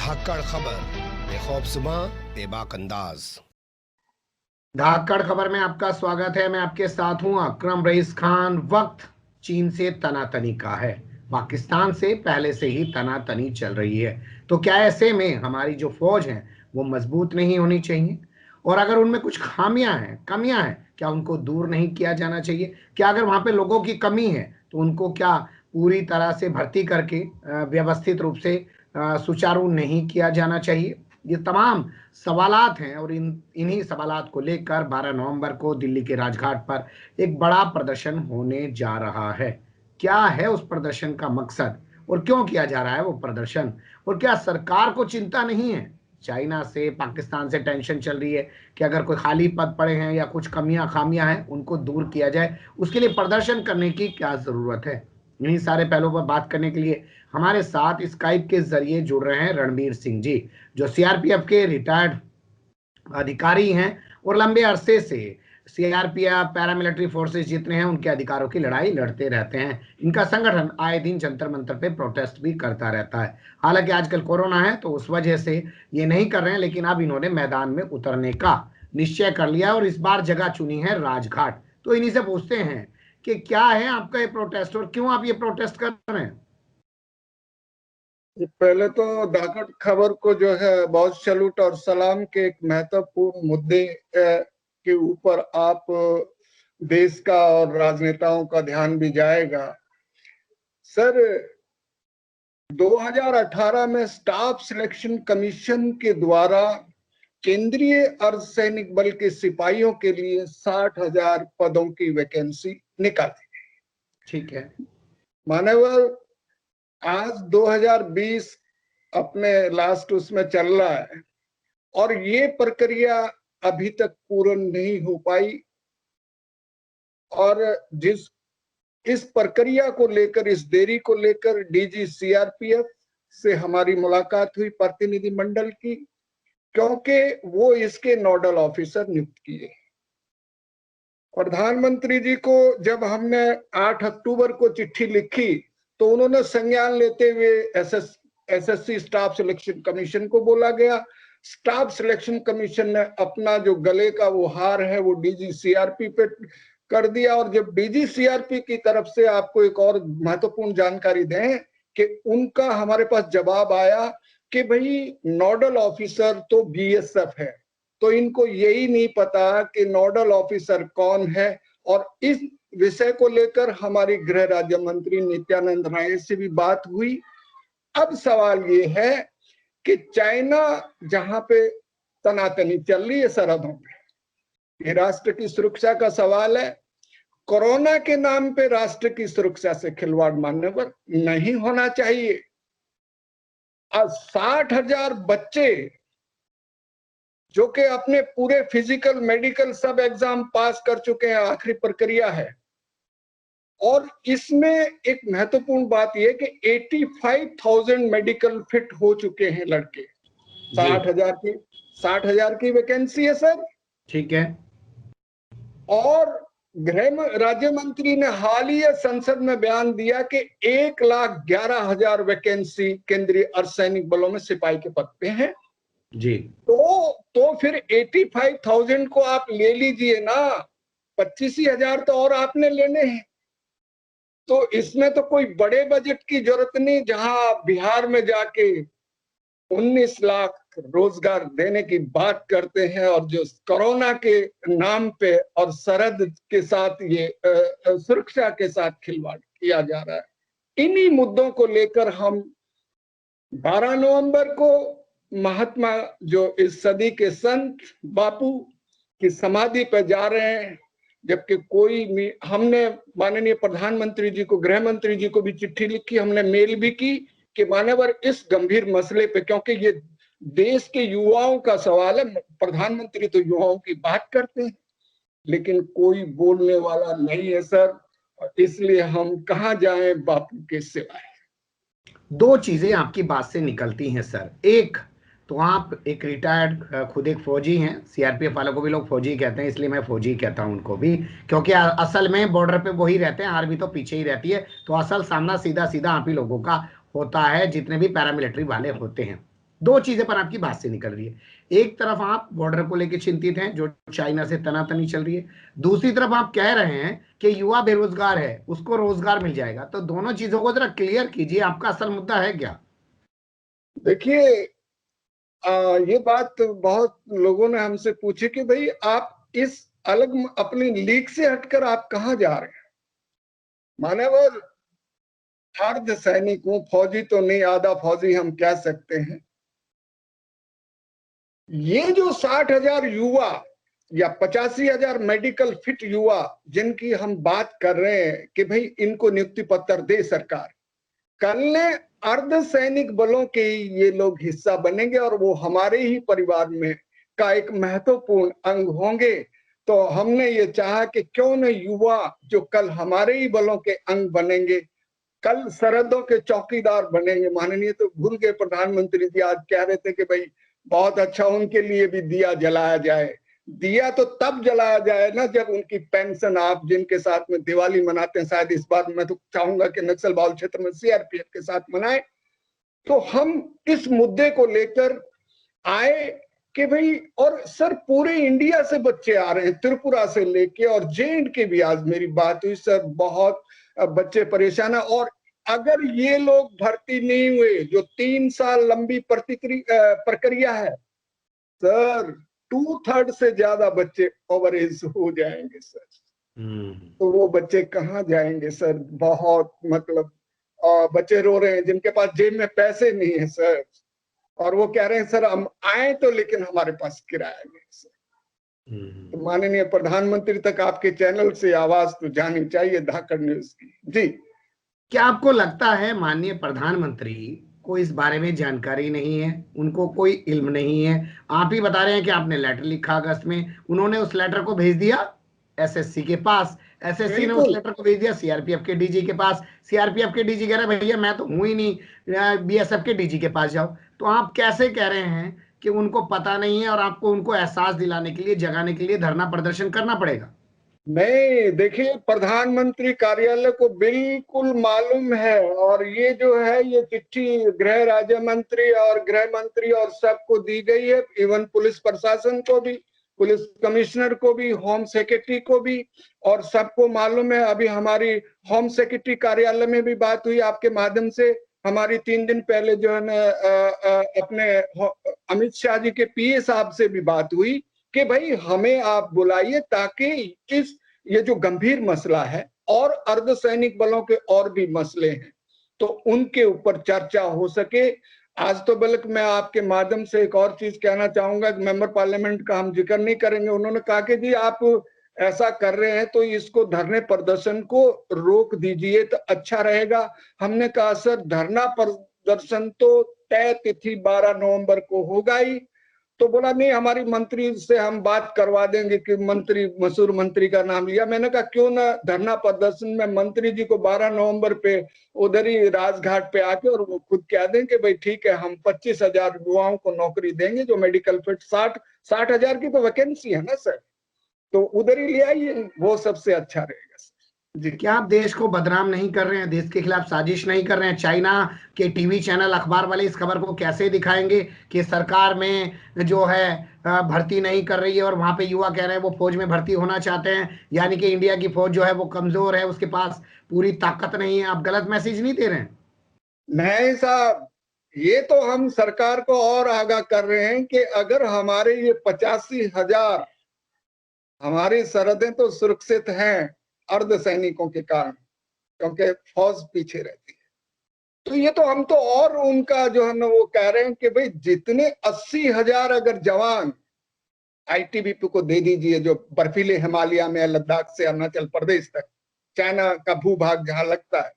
धाकड़ खबर बेखौफज़ुबां बेबाक अंदाज। धाकड़ खबर में आपका स्वागत है। मैं आपके साथ हूं अकरम रईस खान। वक्त चीन से तनातनी का है, पाकिस्तान से पहले से ही तनातनी चल रही है। तो क्या ऐसे में हमारी जो फौज है वो मजबूत नहीं होनी चाहिए? और अगर उनमें कुछ खामियां हैं, कमियां हैं, क्या उनको दूर नहीं किया जाना चाहिए? क्या अगर वहां पे लोगों की कमी है तो उनको क्या पूरी तरह से भर्ती करके व्यवस्थित रूप से सुचारू नहीं किया जाना चाहिए? ये तमाम सवालात हैं और इन्हीं सवालात को लेकर 12 नवंबर को दिल्ली के राजघाट पर एक बड़ा प्रदर्शन होने जा रहा है। क्या है उस प्रदर्शन का मकसद और क्यों किया जा रहा है वो प्रदर्शन? और क्या सरकार को चिंता नहीं है? चाइना से, पाकिस्तान से टेंशन चल रही है कि अगर कोई खाली पद पड़े हैं या कुछ कमियां खामियां हैं उनको दूर किया जाए, उसके लिए प्रदर्शन करने की क्या जरूरत है? इन्हीं सारे पहलुओं पर बात करने के लिए हमारे साथ स्काइप के जरिए जुड़ रहे हैं रणबीर सिंह जी, जो सीआरपीएफ के रिटायर्ड अधिकारी हैं और लंबे अरसे से सीआरपीएफ, पैरामिलिट्री फोर्सेस जितने हैं उनके अधिकारों की लड़ाई लड़ते रहते हैं। इनका संगठन आए दिन जंतर मंतर पे प्रोटेस्ट भी करता रहता है। हालांकि आजकल कोरोना है तो उस वजह से ये नहीं कर रहे हैं, लेकिन अब इन्होंने मैदान में उतरने का निश्चय कर लिया और इस बार जगह चुनी है राजघाट। तो इन्हीं से पूछते हैं कि क्या है आपका ये प्रोटेस्ट और क्यों आप ये प्रोटेस्ट कर रहे हैं? पहले तो धाकड़ खबर को जो है बहुत सैल्यूट और सलाम के एक महत्वपूर्ण मुद्दे के ऊपर आप देश का और राजनेताओं का ध्यान भी जाएगा। सर, 2018 में स्टाफ सिलेक्शन कमीशन के द्वारा केंद्रीय अर्धसैनिक बल के सिपाहियों के लिए 60,000 पदों की वैकेंसी निकाली। ठीक है। मानव आज 2020 अपने लास्ट उसमें चल रहा है और ये प्रक्रिया अभी तक पूर्ण नहीं हो पाई। और इस प्रक्रिया को लेकर, इस देरी को लेकर डीजी सीआरपीएफ से हमारी मुलाकात हुई प्रतिनिधि मंडल की, क्योंकि वो इसके नोडल ऑफिसर नियुक्त किए। प्रधानमंत्री जी को जब हमने 8 अक्टूबर को चिट्ठी लिखी तो उन्होंने संज्ञान लेते हुए एसएससी स्टाफ सिलेक्शन कमीशन को बोला गया। स्टाफ सिलेक्शन कमीशन ने अपना जो गले का वो हार है वो डीजी सीआरपी पे कर दिया। और जब डीजी सीआरपी की तरफ से आपको एक और महत्वपूर्ण जानकारी दें कि उनका हमारे पास जवाब आया कि भाई नोडल ऑफिसर तो बीएसएफ है, तो इनको यही नहीं पता कि नोडल ऑफिसर कौन है। और इस विषय को लेकर हमारी गृह राज्य मंत्री नित्यानंद राय से भी बात हुई। अब सवाल ये है कि चाइना जहां पे तनातनी चल रही है सरहदों पे, ये राष्ट्र की सुरक्षा का सवाल है। कोरोना के नाम पे राष्ट्र की सुरक्षा से खिलवाड़ मान्यवर नहीं होना चाहिए। आज 60,000 बच्चे जो कि अपने पूरे फिजिकल, मेडिकल सब एग्जाम पास कर चुके हैं, आखिरी प्रक्रिया है। और इसमें एक महत्वपूर्ण बात यह कि 85,000 मेडिकल फिट हो चुके हैं लड़के। 60,000 की वैकेंसी है सर। ठीक है। और गृह राज्य मंत्री ने हाल ही संसद में बयान दिया कि 1,11,000 वैकेंसी केंद्रीय अर्धसैनिक बलों में सिपाही के पद पे हैं जी। तो फिर 85,000 को आप ले लीजिए ना, 25,000 तो और आपने लेने हैं। तो इसमें तो कोई बड़े बजट की जरूरत नहीं, जहां बिहार में जाके 19 लाख रोजगार देने की बात करते हैं और जो कोरोना के नाम पे और सरहद के साथ ये सुरक्षा के साथ खिलवाड़ किया जा रहा है। इन्हीं मुद्दों को लेकर हम 12 नवंबर को महात्मा जो इस सदी के संत बापू की समाधि पर जा रहे हैं। जबकि हमने माननीय प्रधानमंत्री जी को, गृह मंत्री जी को भी चिट्ठी लिखी, हमने मेल भी की कि मान्यवर इस गंभीर मसले पे, क्योंकि ये देश के युवाओं का सवाल है। प्रधानमंत्री तो युवाओं की बात करते हैं लेकिन कोई बोलने वाला नहीं है सर, इसलिए हम कहाँ जाएं बापू के सिवाय। दो चीजें आपकी बात से निकलती हैं सर। एक तो आप एक रिटायर्ड, खुद एक फौजी हैं। सीआरपीएफ वालों को भी लोग फौजी कहते हैं, इसलिए मैं फौजी कहता हूं उनको भी, क्योंकि असल में बॉर्डर पे वही रहते हैं, आर्मी तो पीछे ही रहती है। तो असल सामना सीधा सीधा आप ही लोगों का होता है, जितने भी पैरामिलिट्री वाले होते हैं। दो चीजें पर आपकी बात से निकल रही है। एक तरफ आप बॉर्डर को लेकर चिंतित हैं जो चाइना से तनातनी चल रही है, दूसरी तरफ आप कह रहे हैं कि युवा बेरोजगार है उसको रोजगार मिल जाएगा। तो दोनों चीजों को जरा क्लियर कीजिए, आपका असल मुद्दा है क्या? देखिए, ये बात बहुत लोगों ने हमसे पूछी कि भाई आप इस अलग अपनी लीग से हटकर आप कहाँ जा रहे हैं। मानव अर्ध सैनिक हूं, फौजी तो नहीं, आधा फौजी हम कह सकते हैं। ये जो 60,000 युवा या 85,000 मेडिकल फिट युवा जिनकी हम बात कर रहे हैं कि भाई इनको नियुक्ति पत्र दे सरकार, कल ने अर्ध सैनिक बलों के ये लोग हिस्सा बनेंगे और वो हमारे ही परिवार में का एक महत्वपूर्ण अंग होंगे। तो हमने ये चाहा कि क्यों न युवा जो कल हमारे ही बलों के अंग बनेंगे, कल सरहदों के चौकीदार बनेंगे। माननीय तो भूल गए प्रधानमंत्री जी, आज कह रहे थे कि भाई बहुत अच्छा उनके लिए भी दिया जलाया जाए। दिया तो तब जलाया जाए ना जब उनकी पेंशन, आप जिनके साथ में दिवाली मनाते हैं, शायद इस बार मैं तो चाहूंगा कि नक्सल बाहुल क्षेत्र में सीआरपीएफ के साथ मनाए। तो हम इस मुद्दे को लेकर आए कि भाई, और सर पूरे इंडिया से बच्चे आ रहे हैं, त्रिपुरा से लेके और जे के भी आज मेरी बात हुई सर, बहुत बच्चे परेशान है। और अगर ये लोग भर्ती नहीं हुए, जो 3 साल लंबी प्रक्रिया है सर, 2/3 से ज्यादा बच्चे ओवर एज हो जाएंगे सर। तो वो बच्चे कहाँ जाएंगे सर? बहुत मतलब बच्चे रो रहे हैं जिनके पास जेब में पैसे नहीं है सर, और वो कह रहे हैं सर हम आए तो लेकिन हमारे पास किराया नहीं सर। तो माननीय प्रधानमंत्री तक आपके चैनल से आवाज तो जानी चाहिए धाकड़ न्यूज की। जी, क्या आपको लगता है माननीय प्रधानमंत्री को इस बारे में जानकारी नहीं है, उनको कोई इल्म नहीं है? आप ही बता रहे हैं कि आपने लेटर लिखा अगस्त में, उन्होंने उस लेटर को भेज दिया एसएससी के पास, एसएससी ने उस बिल्कुल। लेटर को भेज दिया सीआरपीएफ के डीजी के पास, सीआरपीएफ के डीजी कह रहे हैं भैया मैं तो हूं ही नहीं, बीएसएफ के डीजी के पास जाओ। तो आप कैसे कह रहे हैं कि उनको पता नहीं है और आपको उनको एहसास दिलाने के लिए, जगाने के लिए धरना प्रदर्शन करना पड़ेगा? नहीं, देखिए प्रधानमंत्री कार्यालय को बिल्कुल मालूम है, और ये जो है ये चिट्ठी गृह राज्य मंत्री और गृह मंत्री और सबको दी गई है, इवन पुलिस प्रशासन को भी, पुलिस कमिश्नर को भी, होम सेक्रेटरी को भी, और सबको मालूम है। अभी हमारी होम सेक्रेटरी कार्यालय में भी बात हुई आपके माध्यम से, हमारी 3 दिन पहले जो है ना अपने अमित शाह जी के पीए साहब से भी बात हुई कि भाई हमें आप बुलाइए ताकि इस ये जो गंभीर मसला है, और अर्धसैनिक बलों के और भी मसले हैं तो उनके ऊपर चर्चा हो सके। आज तो बल्कि मैं आपके माध्यम से एक और चीज कहना चाहूंगा, मेंबर पार्लियामेंट का हम जिक्र नहीं करेंगे, उन्होंने कहा कि जी आप ऐसा कर रहे हैं तो इसको धरने प्रदर्शन को रोक दीजिए तो अच्छा रहेगा। हमने कहा सर धरना प्रदर्शन तो तय तिथि 12 नवंबर को होगा ही। तो बोला नहीं, हमारी मंत्री से हम बात करवा देंगे कि मंत्री, मशहूर मंत्री का नाम लिया। मैंने कहा क्यों ना धरना प्रदर्शन में मंत्री जी को 12 नवंबर पे उधर ही राजघाट पे आके और वो खुद कह दें कि भाई ठीक है हम 25,000 युवाओं को नौकरी देंगे जो मेडिकल फिट, 60,000 की तो वैकेंसी है ना सर, तो उधर ही ले आइए, वो सबसे अच्छा रहेगा सर। जी, क्या आप देश को बदनाम नहीं कर रहे हैं, देश के खिलाफ साजिश नहीं कर रहे हैं? चाइना के टीवी चैनल, अखबार वाले इस खबर को कैसे दिखाएंगे कि सरकार में जो है भर्ती नहीं कर रही है, और वहां पे युवा कह रहे हैं वो फौज में भर्ती होना चाहते हैं, यानी कि इंडिया की फौज जो है वो कमजोर है, उसके पास पूरी ताकत नहीं है? आप गलत मैसेज नहीं दे रहे हैं? नहीं साहब, ये तो हम सरकार को और आगाह कर रहे हैं कि अगर हमारे ये 85,000, हमारी सरहदें तो सुरक्षित हैं अर्धसैनिकों के कारण, क्योंकि फौज पीछे रहती है। तो ये तो हम तो और उनका जो है ना वो कह रहे हैं कि भाई जितने 80,000 अगर जवान आईटीबीपी को दे दीजिए, जो बर्फीले हिमालय में लद्दाख से अरुणाचल प्रदेश तक, चाइना का भूभाग जहां लगता है,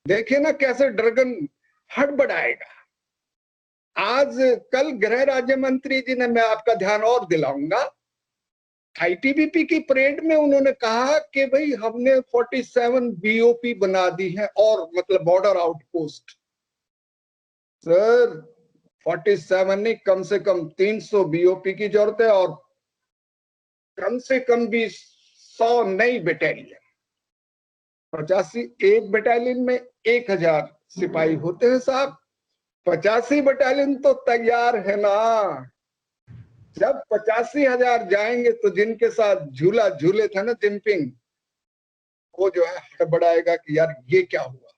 देखिए ना कैसे ड्रैगन हड़बड़ाएगा। आज कल गृह राज्य मंत्री जी ने, मैं आपका ध्यान और दिलाऊंगा, आईटीबीपी की परेड में उन्होंने कहा कि भाई हमने 47 बीओपी बना दी है, और मतलब बॉर्डर आउटपोस्ट। सर 47 नहीं, कम से कम 300 बीओपी की जरूरत है, और कम से कम भी 100 नई बटालियन। 85 एक बटालियन में 1,000 सिपाही होते हैं साहब, 85 बटालियन तो तैयार है ना। जब 85,000 जाएंगे तो जिनके साथ झूला झूले थे ना जिनपिंग, वो जो है हड़बड़ाएगा कि यार ये क्या हुआ।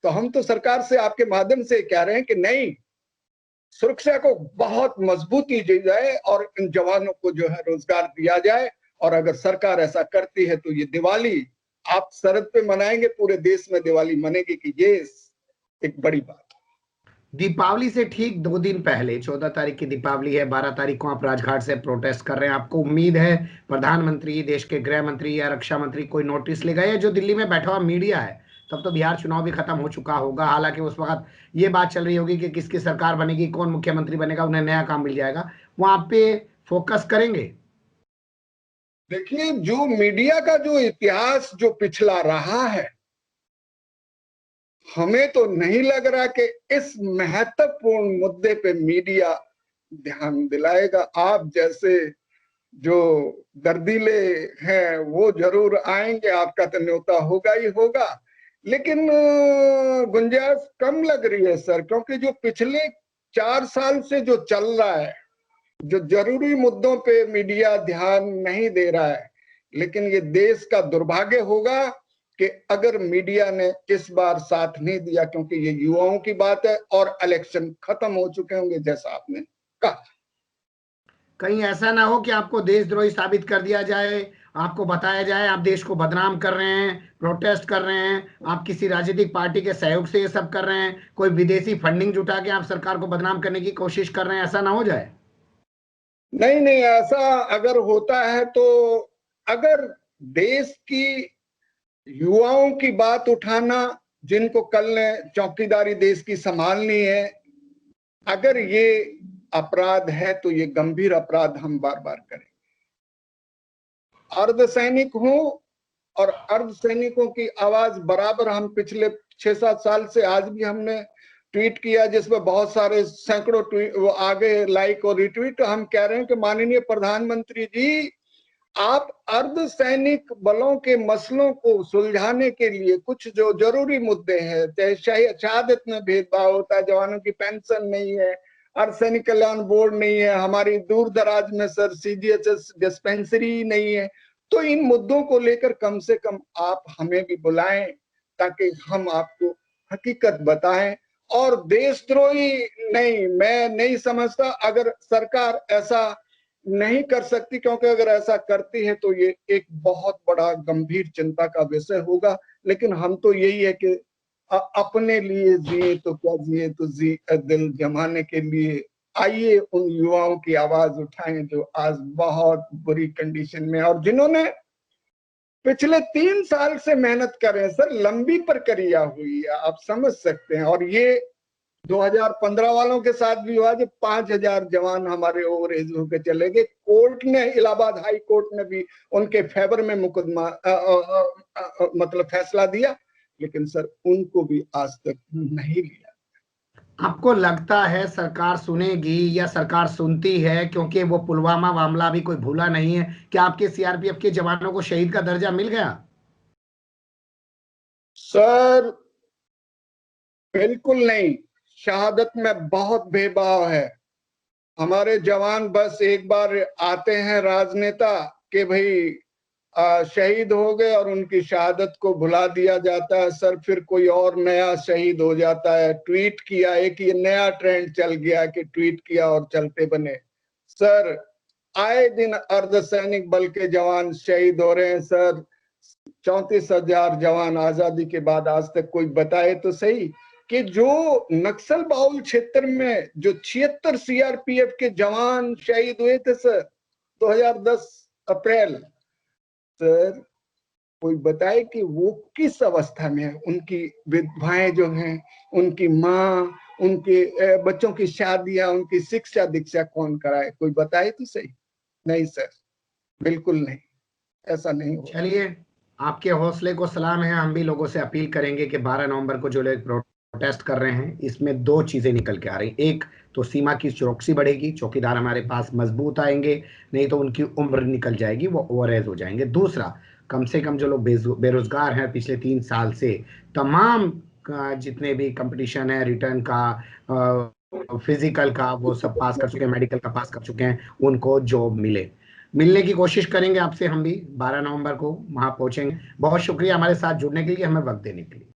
तो हम तो सरकार से आपके माध्यम से कह रहे हैं कि नहीं, सुरक्षा को बहुत मजबूती दी जाए और इन जवानों को जो है रोजगार दिया जाए। और अगर सरकार ऐसा करती है तो ये दिवाली आप सरहद पे मनाएंगे, पूरे देश में दिवाली मनेगी कि ये एक बड़ी बात। दीपावली से ठीक 2 दिन पहले 14 तारीख की दीपावली है, 12 तारीख को आप राजघाट से प्रोटेस्ट कर रहे हैं। आपको उम्मीद है प्रधानमंत्री, देश के गृह मंत्री या रक्षा मंत्री कोई नोटिस लेगा, या जो दिल्ली में बैठा हुआ मीडिया है, तब तो बिहार चुनाव भी खत्म हो चुका होगा, हालांकि उस वक्त ये बात चल रही होगी कि किसकी सरकार बनेगी, कौन मुख्यमंत्री बनेगा, उन्हें नया काम मिल जाएगा, वहां पे फोकस करेंगे? देखिए, जो मीडिया का जो इतिहास जो पिछला रहा है, हमें तो नहीं लग रहा कि इस महत्वपूर्ण मुद्दे पे मीडिया ध्यान दिलाएगा। आप जैसे जो दर्दीले हैं वो जरूर आएंगे, आपका तो न्योता होगा ही होगा, लेकिन गुंजाइश कम लग रही है सर, क्योंकि जो पिछले 4 साल से जो चल रहा है, जो जरूरी मुद्दों पे मीडिया ध्यान नहीं दे रहा है। लेकिन ये देश का दुर्भाग्य होगा कि अगर मीडिया ने इस बार साथ नहीं दिया, क्योंकि ये युवाओं की बात है और इलेक्शन खत्म हो चुके होंगे जैसा आपने कहा। कहीं ऐसा ना हो कि आपको देशद्रोही साबित कर दिया जाए, आपको बताया जाए आप देश को बदनाम कर रहे हैं, प्रोटेस्ट कर रहे हैं, आप किसी राजनीतिक पार्टी के सहयोग से ये सब कर रहे हैं, कोई विदेशी फंडिंग जुटा के आप सरकार को बदनाम करने की कोशिश कर रहे हैं, ऐसा ना हो जाए? नहीं नहीं, ऐसा अगर होता है तो, अगर देश की युवाओं की बात उठाना, जिनको कल ने चौकीदारी देश की संभालनी है, अगर ये अपराध है तो ये गंभीर अपराध हम बार बार करें। अर्धसैनिक हो और अर्धसैनिकों की आवाज बराबर हम पिछले 6-7 साल से, आज भी हमने ट्वीट किया जिसमें बहुत सारे सैकड़ों ट्वीट वो आगे लाइक और रिट्वीट। हम कह रहे हैं कि माननीय प्रधानमंत्री जी, आप अर्धसैनिक बलों के मसलों को सुलझाने के लिए कुछ जो जरूरी मुद्दे हैं, चाहे शहादत में भेदभाव होता है, जवानों की पेंशन नहीं है, अर्धसैनिक कल्याण बोर्ड नहीं है, हमारी दूर दराज में सर CGHS डिस्पेंसरी नहीं है, तो इन मुद्दों को लेकर कम से कम आप हमें भी बुलाएं ताकि हम आपको हकीकत बताएं। और देशद्रोही नहीं, मैं नहीं समझता अगर सरकार ऐसा नहीं कर सकती, क्योंकि अगर ऐसा करती है तो ये एक बहुत बड़ा गंभीर चिंता का विषय होगा। लेकिन हम तो यही है कि अपने लिए जिए तो क्या जिए, तो जी दिल जमाने के लिए आइए उन युवाओं की आवाज उठाएं जो आज बहुत बुरी कंडीशन में, और जिन्होंने पिछले 3 साल से मेहनत कर रहे हैं सर, लंबी प्रक्रिया हुई है, आप समझ सकते हैं। और ये 2015 वालों के साथ भी हुआ जब 5,000 जवान हमारे ओवर एज होकर चले गए। कोर्ट ने, इलाहाबाद हाई कोर्ट ने भी उनके फेवर में मुकदमा मतलब फैसला दिया, लेकिन सर उनको भी आज तक नहीं लिया। आपको लगता है सरकार सुनेगी या सरकार सुनती है? क्योंकि वो पुलवामा मामला भी कोई भूला नहीं है। क्या आपके CRPF के जवानों को शहीद का दर्जा मिल गया? सर बिल्कुल नहीं, शहादत में बहुत भेदभाव है। हमारे जवान बस एक बार आते हैं राजनेता के भाई शहीद हो गए और उनकी शहादत को भुला दिया जाता है सर, फिर कोई और नया शहीद हो जाता है। ट्वीट किया, एक ये नया ट्रेंड चल गया कि ट्वीट किया और चलते बने। सर आए दिन अर्धसैनिक बल के जवान शहीद हो रहे हैं सर। 34,000 जवान आजादी के बाद आज तक कोई बताए तो सही कि जो नक्सल बाहुल क्षेत्र में जो 76 CRPF के जवान शहीद हुए थे सर 2010 अप्रैल, सर कोई बताए कि वो किस अवस्था में है। उनकी विधवाएं जो हैं, उनकी माँ, उनके बच्चों की शादियां, उनकी शिक्षा दीक्षा कौन कराए, कोई बताए तो सही। नहीं सर, बिल्कुल नहीं, ऐसा नहीं होगा। चलिए, आपके हौसले को सलाम है। हम भी लोगों से अपील करेंगे कि 12 नवंबर को जो लोग प्रोटेस्ट कर रहे हैं, इसमें 2 चीजें निकल के आ रही। एक तो सीमा की चौकसी बढ़ेगी, चौकीदार हमारे पास मजबूत आएंगे, नहीं तो उनकी उम्र निकल जाएगी, वो ओवरएज हो जाएंगे। दूसरा, कम से कम जो लोग बेरोजगार हैं पिछले 3 साल से, तमाम का जितने भी कंपटीशन है, रिटर्न का, फिजिकल का, वो सब पास कर चुके हैं, मेडिकल का पास कर चुके हैं, उनको जॉब मिलने की कोशिश करेंगे आपसे। हम भी 12 नवंबर को वहां पहुंचेंगे। बहुत शुक्रिया हमारे साथ जुड़ने के लिए, हमें वक्त देने के लिए।